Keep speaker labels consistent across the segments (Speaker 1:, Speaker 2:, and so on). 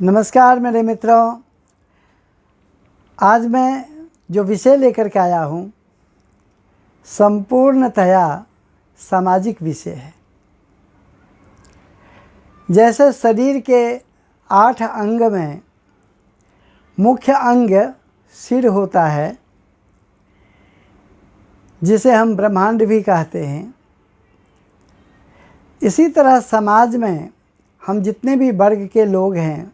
Speaker 1: नमस्कार मेरे मित्रों। आज मैं जो विषय लेकर के आया हूँ संपूर्णतया सामाजिक विषय है। जैसे शरीर के 8 अंग में मुख्य अंग सिर होता है, जिसे हम ब्रह्मांड भी कहते हैं। इसी तरह समाज में हम जितने भी वर्ग के लोग हैं,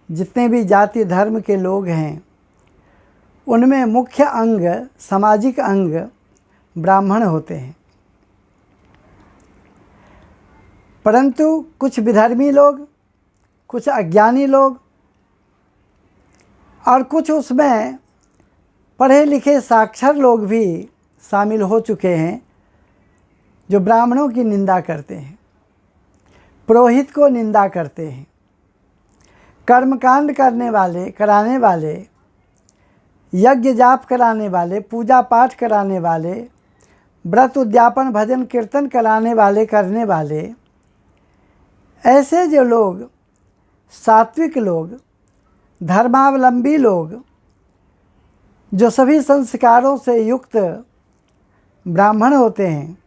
Speaker 1: जितने भी जाति धर्म के लोग हैं, उनमें मुख्य अंग, सामाजिक अंग ब्राह्मण होते हैं। परंतु कुछ विधर्मी लोग, कुछ अज्ञानी लोग और कुछ उसमें पढ़े लिखे साक्षर लोग भी शामिल हो चुके हैं, जो ब्राह्मणों की निंदा करते हैं, पुरोहित को निंदा करते हैं, कर्मकांड कराने वाले, यज्ञ जाप कराने वाले, पूजा पाठ कराने वाले, व्रत उद्यापन भजन कीर्तन करने वाले ऐसे जो लोग, सात्विक लोग, धर्मावलंबी लोग, जो सभी संस्कारों से युक्त ब्राह्मण होते हैं,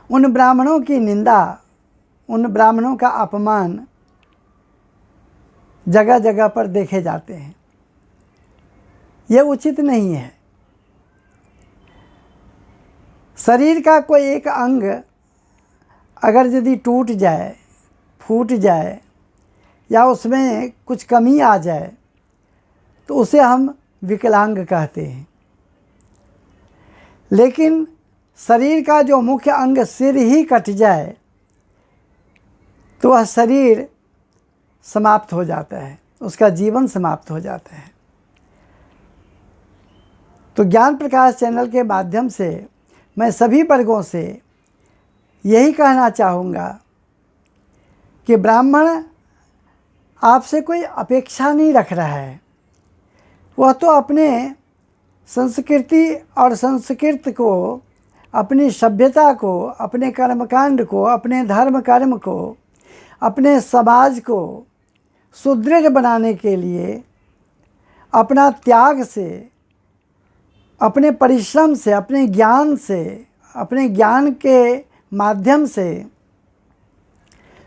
Speaker 1: उन ब्राह्मणों की निंदा, उन ब्राह्मणों का अपमान जगह जगह पर देखे जाते हैं। ये उचित नहीं है। शरीर का कोई एक अंग अगर यदि टूट जाए, फूट जाए या उसमें कुछ कमी आ जाए तो उसे हम विकलांग कहते हैं। लेकिन शरीर का जो मुख्य अंग सिर ही कट जाए तो वह शरीर समाप्त हो जाता है, उसका जीवन समाप्त हो जाता है। तो ज्ञान प्रकाश चैनल के माध्यम से मैं सभी वर्गों से यही कहना चाहूँगा कि ब्राह्मण आपसे कोई अपेक्षा नहीं रख रहा है। वह तो अपने संस्कृति और संस्कृत को, अपनी सभ्यता को, अपने कर्मकांड को, अपने धर्म कर्म को, अपने समाज को सुदृढ़ बनाने के लिए अपना त्याग से, अपने परिश्रम से, अपने ज्ञान से, अपने ज्ञान के माध्यम से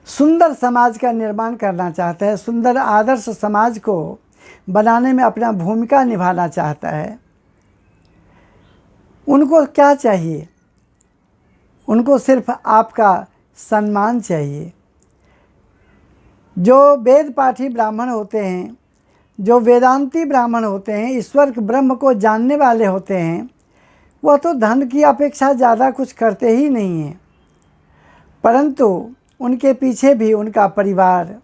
Speaker 1: सुंदर समाज का निर्माण करना चाहता है, सुंदर आदर्श समाज को बनाने में अपना भूमिका निभाना चाहता है। उनको क्या चाहिए? उनको सिर्फ आपका सम्मान चाहिए। जो वेद पाठी ब्राह्मण होते हैं, जो वेदांती ब्राह्मण होते हैं, ईश्वर ब्रह्म को जानने वाले होते हैं, वह तो धन की अपेक्षा ज़्यादा कुछ करते ही नहीं हैं। परंतु उनके पीछे भी उनका परिवार,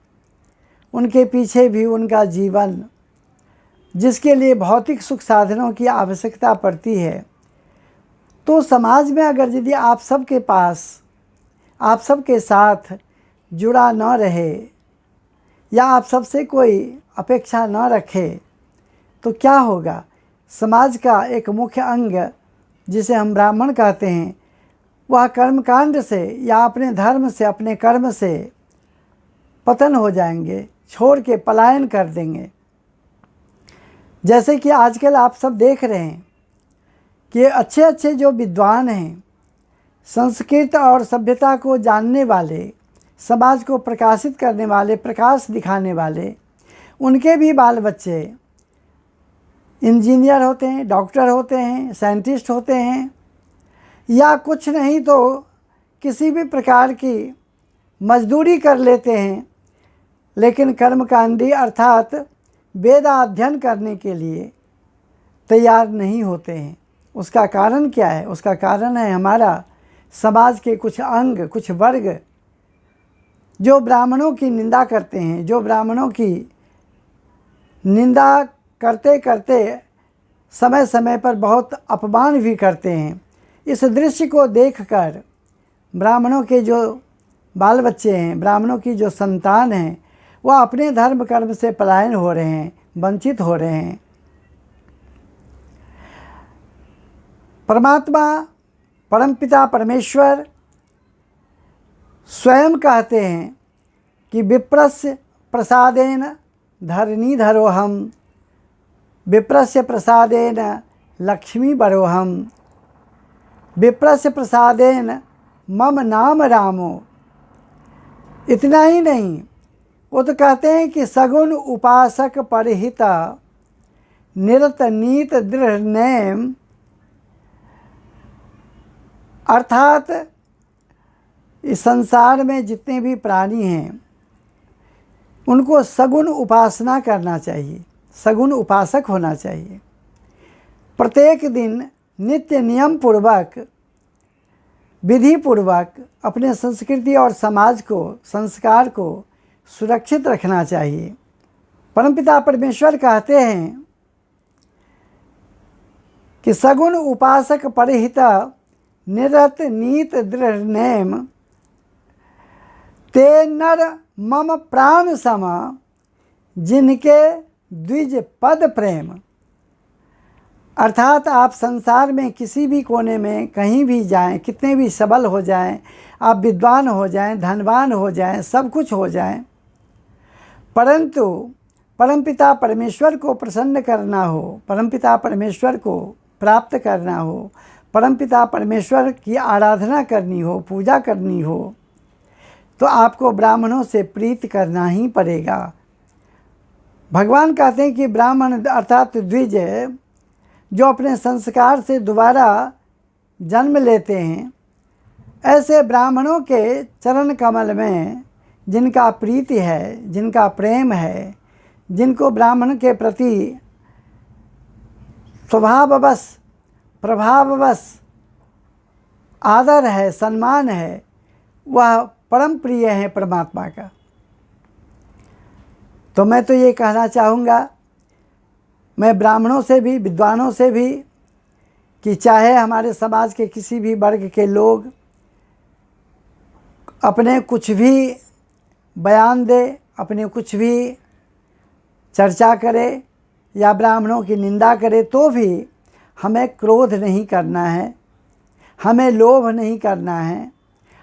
Speaker 1: उनके पीछे भी उनका जीवन, जिसके लिए भौतिक सुख साधनों की आवश्यकता पड़ती है। तो समाज में अगर यदि आप सबके पास, आप सबके साथ जुड़ा न रहे या आप सबसे कोई अपेक्षा न रखे तो क्या होगा? समाज का एक मुख्य अंग, जिसे हम ब्राह्मण कहते हैं, वह कर्मकांड से या अपने धर्म से, अपने कर्म से पतन हो जाएंगे, छोड़ के पलायन कर देंगे। जैसे कि आजकल आप सब देख रहे हैं कि अच्छे अच्छे जो विद्वान हैं, संस्कृत और सभ्यता को जानने वाले, समाज को प्रकाशित करने वाले, प्रकाश दिखाने वाले, उनके भी बाल बच्चे इंजीनियर होते हैं, डॉक्टर होते हैं, साइंटिस्ट होते हैं, या कुछ नहीं तो किसी भी प्रकार की मजदूरी कर लेते हैं, लेकिन कर्मकांडी अर्थात वेदाध्ययन करने के लिए तैयार नहीं होते हैं। उसका कारण क्या है? उसका कारण है हमारा समाज के कुछ अंग, कुछ वर्ग जो ब्राह्मणों की निंदा करते हैं, जो ब्राह्मणों की निंदा करते करते समय समय पर बहुत अपमान भी करते हैं। इस दृश्य को देखकर ब्राह्मणों के जो बाल बच्चे हैं, ब्राह्मणों की जो संतान हैं, वह अपने धर्म कर्म से पलायन हो रहे हैं, वंचित हो रहे हैं। परमात्मा, परमपिता परमेश्वर स्वयं कहते हैं कि विप्रस्य प्रसादेन धरणीधरोऽहं विप्रस्य प्रसादेन लक्ष्मीवरोऽहं विप्रस्य प्रसादेन मम नाम रामो। इतना ही नहीं, वो तो कहते हैं कि सगुण उपासक परहित निरत नीत दृढ़ नेम, अर्थात इस संसार में जितने भी प्राणी हैं उनको सगुण उपासना करना चाहिए, सगुण उपासक होना चाहिए। प्रत्येक दिन नित्य नियम पूर्वक विधि पूर्वक अपने संस्कृति और समाज को, संस्कार को सुरक्षित रखना चाहिए। परमपिता परमेश्वर कहते हैं कि सगुण उपासक परहित निरत नीत दृढ़ नेम ते नर मम प्राण सम जिनके द्विज पद प्रेम। अर्थात आप संसार में किसी भी कोने में कहीं भी जाएं, कितने भी सबल हो जाएं, आप विद्वान हो जाएं, धनवान हो जाएं, सब कुछ हो जाएं, परंतु परमपिता परमेश्वर को प्रसन्न करना हो, परमपिता परमेश्वर को प्राप्त करना हो, परमपिता परमेश्वर की आराधना करनी हो, पूजा करनी हो, तो आपको ब्राह्मणों से प्रीति करना ही पड़ेगा। भगवान कहते हैं कि ब्राह्मण अर्थात द्विज जो अपने संस्कार से दोबारा जन्म लेते हैं, ऐसे ब्राह्मणों के चरण कमल में जिनका प्रीति है, जिनका प्रेम है, जिनको ब्राह्मण के प्रति स्वभाववश प्रभाववश आदर है, सम्मान है, वह परम प्रिय है परमात्मा का। तो मैं तो ये कहना चाहूँगा, मैं ब्राह्मणों से भी, विद्वानों से भी, कि चाहे हमारे समाज के किसी भी वर्ग के लोग अपने कुछ भी बयान दे, अपने कुछ भी चर्चा करे या ब्राह्मणों की निंदा करे, तो भी हमें क्रोध नहीं करना है, हमें लोभ नहीं करना है,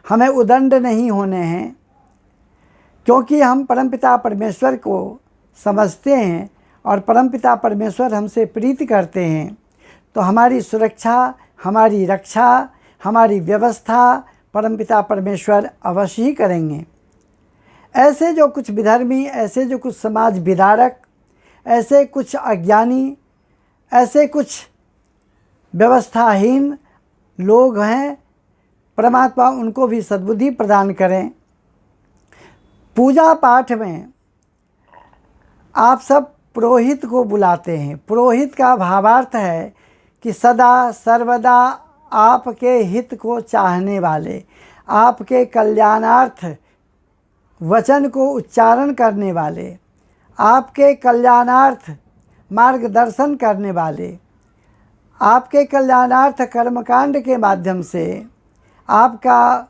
Speaker 1: हमें उदंड नहीं होने हैं, क्योंकि हम परमपिता परमेश्वर को समझते हैं और परमपिता परमेश्वर हमसे प्रीति करते हैं। तो हमारी सुरक्षा, हमारी रक्षा, हमारी व्यवस्था परमपिता परमेश्वर अवश्य ही करेंगे। ऐसे जो कुछ विधर्मी, ऐसे जो कुछ समाज विदारक, ऐसे कुछ अज्ञानी, ऐसे कुछ व्यवस्थाहीन लोग हैं, परमात्मा उनको भी सद्बुद्धि प्रदान करें। पूजा पाठ में आप सब पुरोहित को बुलाते हैं। पुरोहित का भावार्थ है कि सदा सर्वदा आपके हित को चाहने वाले, आपके कल्याणार्थ वचन को उच्चारण करने वाले, आपके कल्याणार्थ मार्गदर्शन करने वाले, आपके कल्याणार्थ कर्मकांड के माध्यम से आपका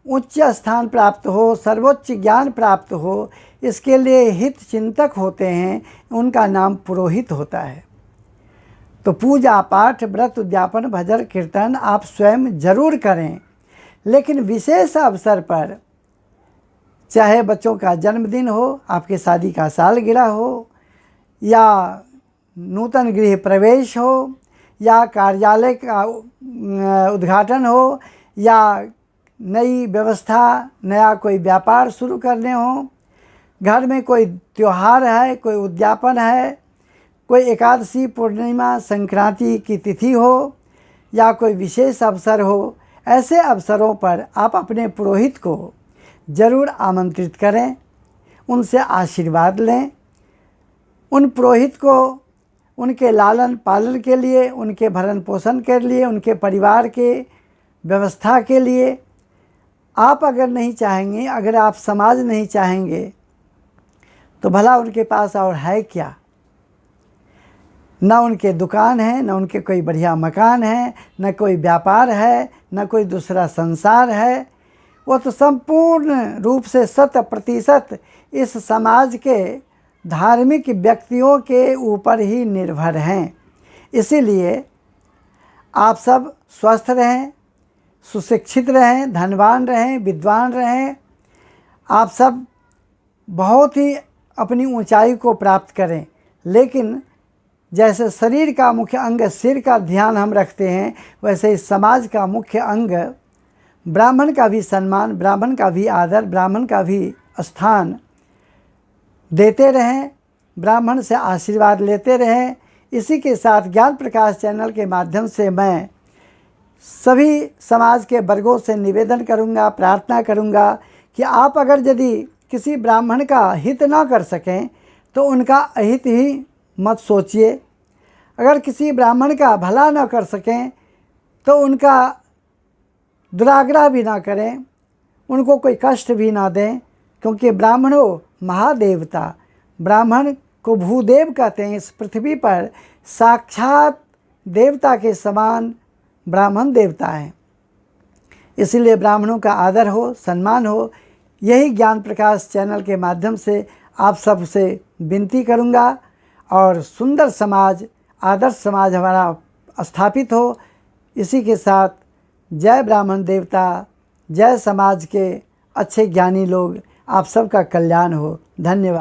Speaker 1: उच्च स्थान प्राप्त हो, सर्वोच्च ज्ञान प्राप्त हो, इसके लिए हित चिंतक होते हैं, उनका नाम पुरोहित होता है। तो पूजा पाठ, व्रत उद्यापन, भजन कीर्तन आप स्वयं जरूर करें, लेकिन विशेष अवसर पर, चाहे बच्चों का जन्मदिन हो, आपके शादी का सालगिरह हो, या नूतन गृह प्रवेश हो, या कार्यालय का उद्घाटन हो, या नई व्यवस्था, नया कोई व्यापार शुरू करने हो, घर में कोई त्यौहार है, कोई उद्यापन है, कोई एकादशी, पूर्णिमा, संक्रांति की तिथि हो, या कोई विशेष अवसर हो, ऐसे अवसरों पर आप अपने पुरोहित को जरूर आमंत्रित करें, उनसे आशीर्वाद लें। उन पुरोहित को उनके लालन पालन के लिए, उनके भरण पोषण के लिए, उनके परिवार के व्यवस्था के लिए आप अगर नहीं चाहेंगे, अगर आप समाज नहीं चाहेंगे, तो भला उनके पास और है क्या? न उनके दुकान है, न उनके कोई बढ़िया मकान है, न कोई व्यापार है, न कोई दूसरा संसार है। वो तो संपूर्ण रूप से 100% इस समाज के धार्मिक व्यक्तियों के ऊपर ही निर्भर हैं। इसीलिए आप सब स्वस्थ रहें, सुशिक्षित रहें, धनवान रहें, विद्वान रहें। आप सब बहुत ही अपनी ऊंचाई को प्राप्त करें। लेकिन जैसे शरीर का मुख्य अंग सिर का ध्यान हम रखते हैं, वैसे ही समाज का मुख्य अंग ब्राह्मण का भी सम्मान, ब्राह्मण का भी आदर, ब्राह्मण का भी स्थान देते रहें, ब्राह्मण से आशीर्वाद लेते रहें। इसी के साथ ज्ञान प्रकाश चैनल के माध्यम से मैं सभी समाज के वर्गों से निवेदन करूंगा, प्रार्थना करूंगा कि आप अगर यदि किसी ब्राह्मण का हित ना कर सकें तो उनका अहित ही मत सोचिए। अगर किसी ब्राह्मण का भला ना कर सकें तो उनका दुराग्रह भी ना करें, उनको कोई कष्ट भी ना दें, क्योंकि ब्राह्मणों महादेवता, ब्राह्मण को भूदेव कहते हैं। इस पृथ्वी पर साक्षात देवता के समान ब्राह्मण देवता हैं। इसलिए ब्राह्मणों का आदर हो, सम्मान हो, यही ज्ञान प्रकाश चैनल के माध्यम से आप सबसे विनती करूंगा और सुंदर समाज, आदर्श समाज हमारा स्थापित हो। इसी के साथ जय ब्राह्मण देवता, जय समाज के अच्छे ज्ञानी लोग, आप सबका कल्याण हो। धन्यवाद।